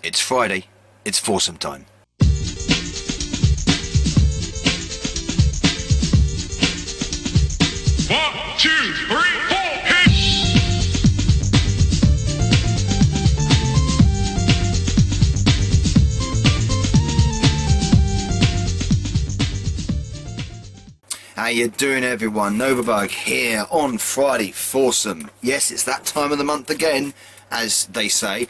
It's Friday. It's foursome time. One, two, three, four, hit! How you doing, everyone? Novabug here on Friday Foursome. Yes, it's that time of the month again, as they say.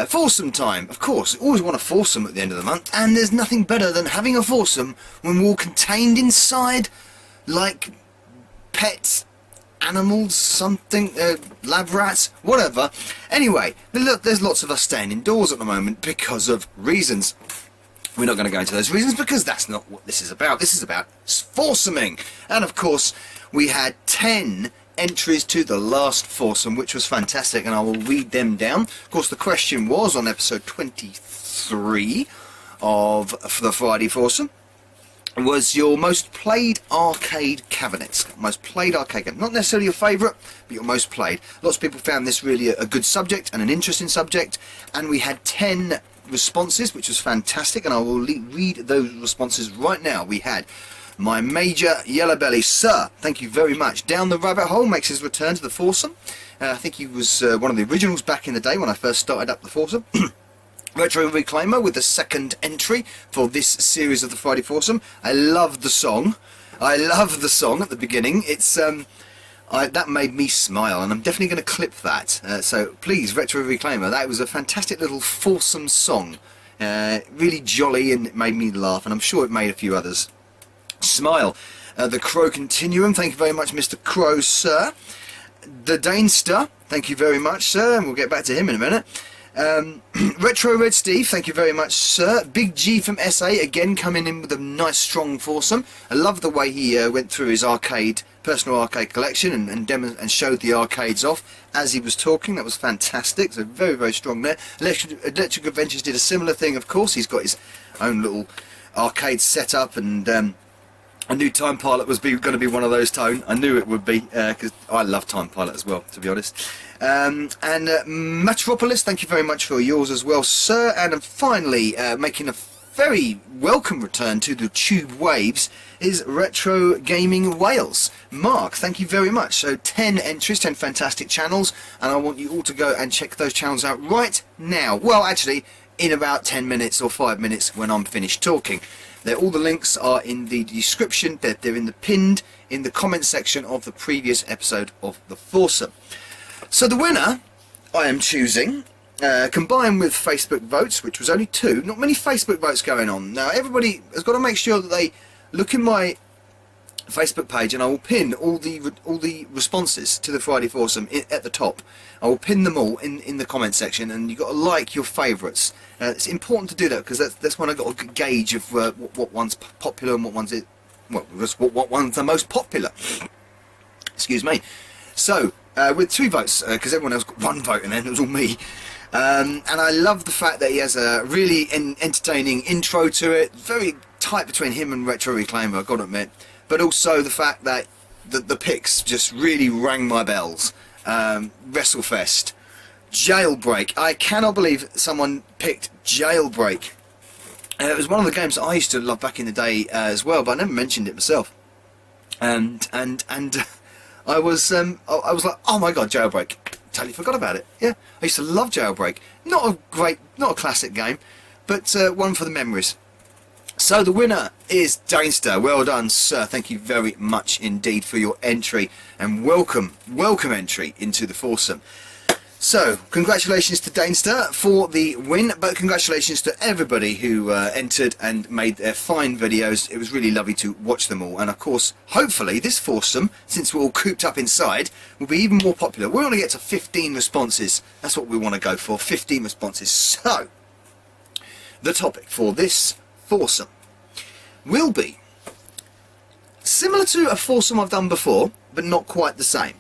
Foursome time, of course. Always want a foursome at the end of the month, and there's nothing better than having a foursome when we're all contained inside, like pets, animals, something, lab rats, whatever. Anyway, look, there's lots of us staying indoors at the moment because of reasons. We're not going to go into those reasons because that's not what this is about. This is about foursoming. And of course, we had 10 entries to the last foursome, which was fantastic, and I will read them down. Of course, the question was on episode 23 of the Friday Foursome, was your most played arcade cabinets. Most played arcade cabinet. Not necessarily your favourite, but your most played. Lots of people found this really a good subject and an interesting subject, and we had 10 responses, which was fantastic, and I will read those responses right now. We had my Major Yellow Belly, sir, thank you very much. Down the Rabbit Hole makes his return to the foursome. I think he was one of the originals back in the day when I first started up the foursome. Retro Reclaimer with the second entry for this series of the Friday Foursome. I love the song. I love the song at the beginning. It's that made me smile, and I'm definitely going to clip that. So please, Retro Reclaimer, that was a fantastic little foursome song. Really jolly, and it made me laugh, and I'm sure it made a few others smile. The Crow Continuum, thank you very much, Mr. Crow, sir. The Danester, thank you very much, sir, and we'll get back to him in a minute. Retro Red Steve, thank you very much, sir. Big G from SA, again coming in with a nice strong foursome. I love the way he went through his personal arcade collection and showed the arcades off as he was talking. That was fantastic, so very, very strong there. Electric Adventures did a similar thing, of course. He's got his own little arcade set up, and I knew Time Pilot was going to be one of those, Tone. I knew it would be, because I love Time Pilot as well, to be honest. And Metropolis, thank you very much for yours as well, sir. And finally, making a very welcome return to the Tube Waves is Retro Gaming Wales. Mark, thank you very much. So 10 entries, 10 fantastic channels, and I want you all to go and check those channels out right now. Well, actually, in about 10 minutes or 5 minutes when I'm finished talking. All the links are in the description. They're in the pinned in the comment section of the previous episode of the Foursome. So the winner I am choosing, combined with Facebook votes, which was only 2. Not many Facebook votes going on. Now everybody has got to make sure that they look in my Facebook page, and I will pin all the responses to the Friday Foursome at the top. I will pin them all in the comment section, and you've got to like your favourites. It's important to do that because that's when I got a good gauge of what one's popular and what one's what one's the most popular. Excuse me. So with 2 votes, because everyone else got 1 vote, and then it was all me. And I love the fact that he has a really entertaining intro to it. Very tight between him and Retro Reclaimer, I've got to admit. But also the fact that the picks just really rang my bells. WrestleFest, Jailbreak. I cannot believe someone picked Jailbreak. It was one of the games that I used to love back in the day as well, but I never mentioned it myself. And I was like, oh my god, Jailbreak. Totally forgot about it. Yeah, I used to love Jailbreak. Not a classic game, but one for the memories. So the winner is Danester. Well done, sir. Thank you very much indeed for your entry, and welcome entry into the foursome. So congratulations to Danester for the win, but congratulations to everybody who entered and made their fine videos. It was really lovely to watch them all, and of course, hopefully this foursome, since we're all cooped up inside, will be even more popular. We want to get to 15 responses. That's what we want to go for, 15 responses. So the topic for this foursome will be similar to a foursome I've done before, but not quite the same.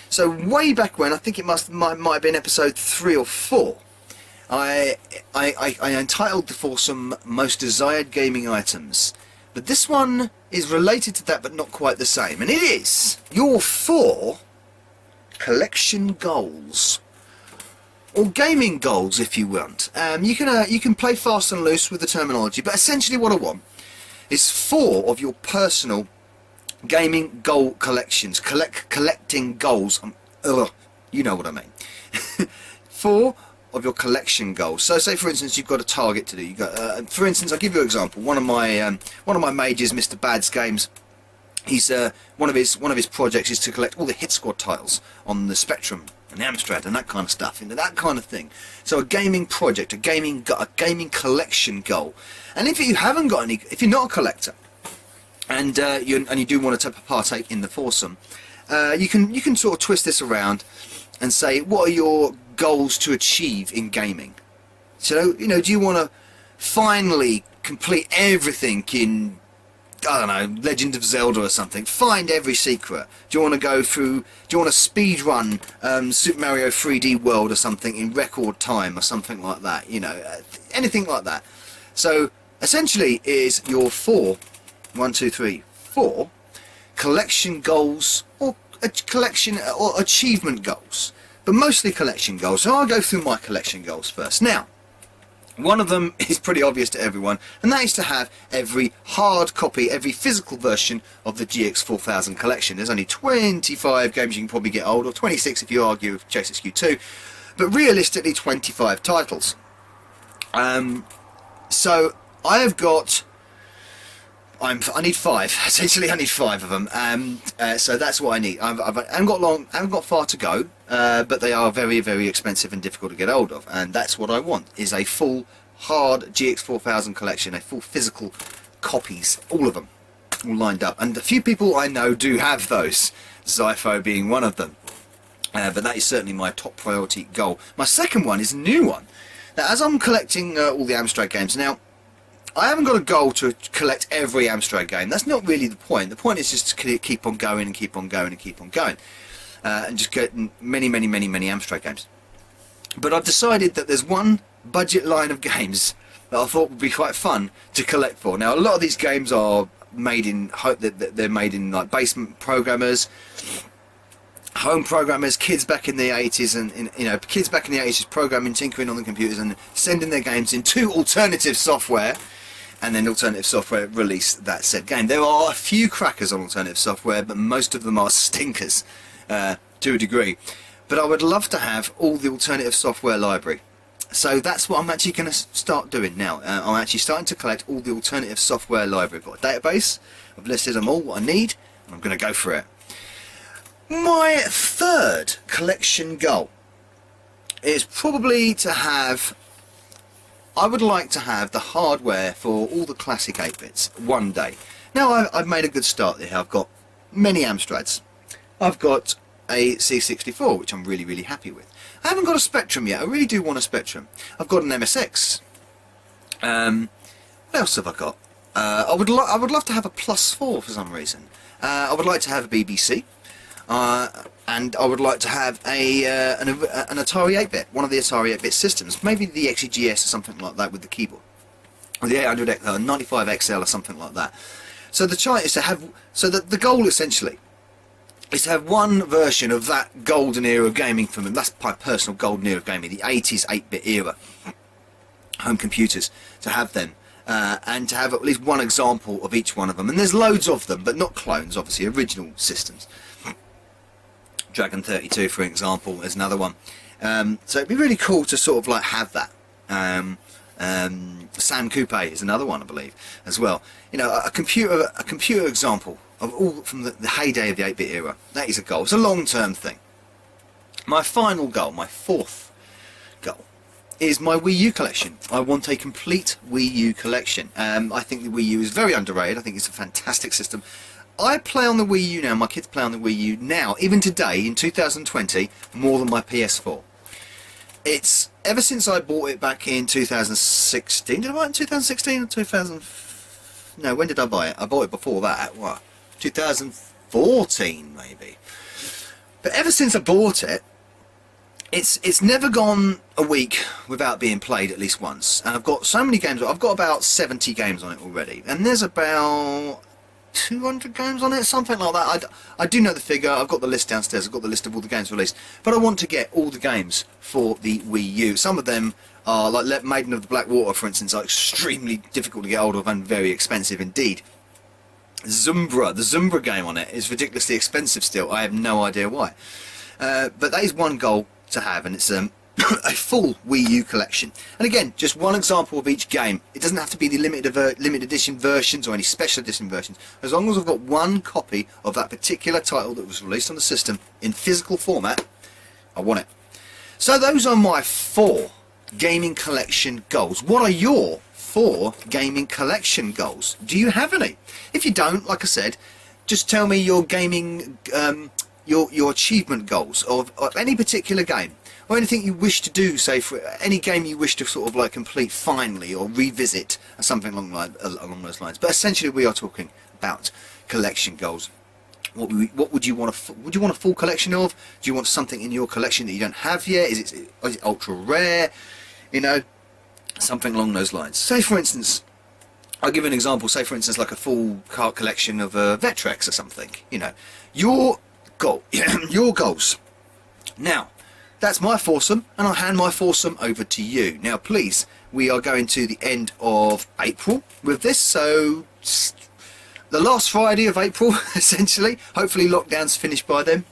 So way back when, I think it might have been episode 3 or 4, I entitled the foursome Most Desired Gaming Items. But this one is related to that, but not quite the same. And it is your 4 collection goals. or gaming goals if you want. You can play fast and loose with the terminology, but essentially what I want is 4 of your personal gaming goal collections. Collecting goals. You know what I mean. 4 of your collection goals. So say for instance you've got a target to do. You got, for instance, I'll give you an example. One of my mages, Mr. Bad's games. He's one of his projects is to collect all the hit squad tiles on the Spectrum and the Amstrad and that kind of stuff, that kind of thing. So a gaming project, a gaming collection goal. And if you haven't got any, if you're not a collector, and you do want to partake in the foursome, you can sort of twist this around and say, what are your goals to achieve in gaming? So do you want to finally complete everything in, I don't know, Legend of Zelda or something? Find every secret. Do you want to go through? Do you want to speed run Super Mario 3D World or something in record time or something like that? Anything like that. So essentially, is your 4 collection goals or collection or achievement goals, but mostly collection goals. So I'll go through my collection goals first. Now, one of them is pretty obvious to everyone, and that is to have every hard copy, every physical version of the GX4000 collection. There's only 25 games you can probably get hold of, 26 if you argue with JSXQ2, but realistically 25 titles. So I have got, I need 5. Essentially, I need 5 of them. So that's what I need. I haven't got far to go, but they are very, very expensive and difficult to get hold of. And that's what I want: is a full hard GX4000 collection, a full physical copies, all of them, all lined up. And a few people I know do have those, Zypho being one of them. But that is certainly my top priority goal. My second one is a new one. Now, as I'm collecting all the Amstrad games now. I haven't got a goal to collect every Amstrad game. That's not really the point. The point is just to keep on going and keep on going and keep on going. And just get many, many, many, many Amstrad games. But I've decided that there's one budget line of games that I thought would be quite fun to collect for. Now, a lot of these games are made in, they're made in like basement programmers, home programmers, kids back in the 80s, and kids back in the 80s programming, tinkering on the computers and sending their games into alternative software. And then alternative software release that said game. There are a few crackers on alternative software, but most of them are stinkers to a degree. But I would love to have all the alternative software library. So that's what I'm actually going to start doing now. I'm actually starting to collect all the alternative software library. I've got a database, I've listed them all, what I need, and I'm going to go for it. My third collection goal is probably to have, I would like to have the hardware for all the classic 8-bits one day. Now I've made a good start there. I've got many Amstrads. I've got a C64, which I'm really, really happy with. I haven't got a Spectrum yet. I really do want a Spectrum. I've got an MSX. What else have I got? I would love to have a +4 for some reason. I would like to have a BBC. And I would like to have an Atari 8-bit, one of the Atari 8-bit systems, maybe the XEGS or something like that with the keyboard, or the 800 95 XL or something like that. So the chart is to have, so that the goal essentially is to have one version of that golden era of gaming for me. That's my personal golden era of gaming, the 80s 8-bit era, home computers, to have them. And to have at least one example of each one of them. And there's loads of them, but not clones, obviously, original systems. Dragon 32, for example, is another one. So it'd be really cool to sort of like have that. Sam Coupe is another one, I believe, as well. A computer example of all from the heyday of the 8-bit era. That is a goal. It's a long-term thing. My final goal, my fourth goal, is my Wii U collection. I want a complete Wii U collection. I think the Wii U is very underrated. I think it's a fantastic system. I play on the Wii U now, my kids play on the Wii U now, even today, in 2020, more than my PS4. It's, ever since I bought it back in 2016, did I buy it in 2016 or 2000? No, when did I buy it? I bought it before that, what? 2014 maybe. But ever since I bought it, it's never gone a week without being played at least once. And I've got so many games, I've got about 70 games on it already. And there's about 200 games on it, something like that. I do know the figure. I've got the list downstairs. I've got the list of all the games released. But I want to get all the games for the Wii U. Some of them are, like Maiden of the Black Water, for instance, are extremely difficult to get hold of and very expensive indeed. The Zumbra game on it is ridiculously expensive still. I have no idea why. But that is one goal to have, and it's a full Wii U collection. And again, just one example of each game. It doesn't have to be the limited edition versions or any special edition versions. As long as I've got one copy of that particular title that was released on the system in physical format, I want it. So those are my 4 gaming collection goals. What are your 4 gaming collection goals? Do you have any? If you don't, like I said, just tell me your gaming your achievement goals of any particular game, or anything you wish to do, say for any game you wish to sort of like complete finally or revisit, or something along those lines. But essentially we are talking about collection goals. What would you want would you want a full collection of? Do you want something in your collection that you don't have yet? Is it ultra rare? You know, something along those lines. Say for instance, I'll give an example. Say for instance, like a full card collection of Vectrex or something. You know, your goals. Now, that's my foursome, and I'll hand my foursome over to you. Now, please, we are going to the end of April with this, so the last Friday of April, essentially. Hopefully, lockdown's finished by then.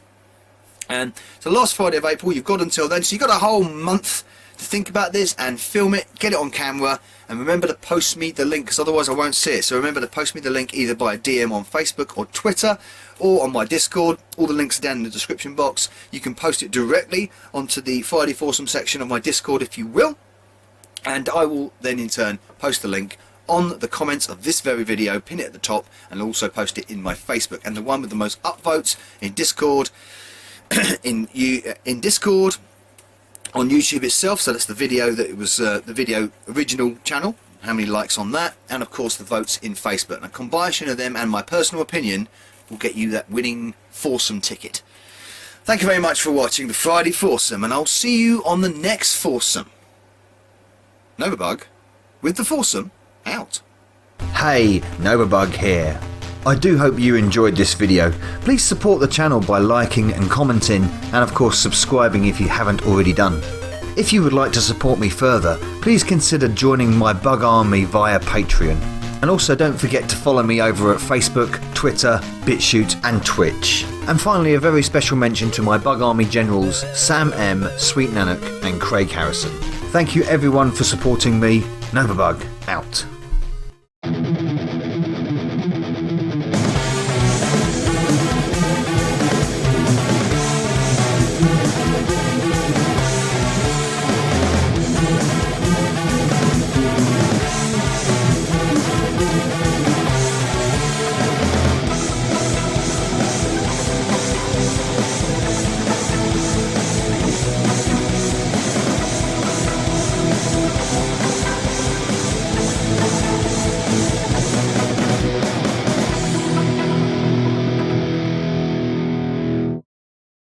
And so, last Friday of April, you've got until then. So, you've got a whole month to think about this and film it, get it on camera, and remember to post me the link, because otherwise I won't see it. So remember to post me the link either by a DM on Facebook or Twitter or on my Discord. All the links are down in the description box. You can post it directly onto the Friday Foursome section of my Discord if you will, and I will then in turn post the link on the comments of this very video, pin it at the top, and also post it in my Facebook. And the one with the most upvotes in Discord in Discord on YouTube itself, so that's the video that it was the video original channel, how many likes on that, and of course the votes in Facebook. And a combination of them and my personal opinion will get you that winning foursome ticket. Thank you very much for watching the Friday Foursome, and I'll see you on the next foursome. Novabug with the foursome out. Hey, Novabug here. I do hope you enjoyed this video. Please support the channel by liking and commenting, and of course subscribing if you haven't already done. If you would like to support me further, please consider joining my Bug Army via Patreon. And also don't forget to follow me over at Facebook, Twitter, BitChute and Twitch. And finally, a very special mention to my Bug Army generals Sam M, Sweet Nanook and Craig Harrison. Thank you everyone for supporting me. Novabug out.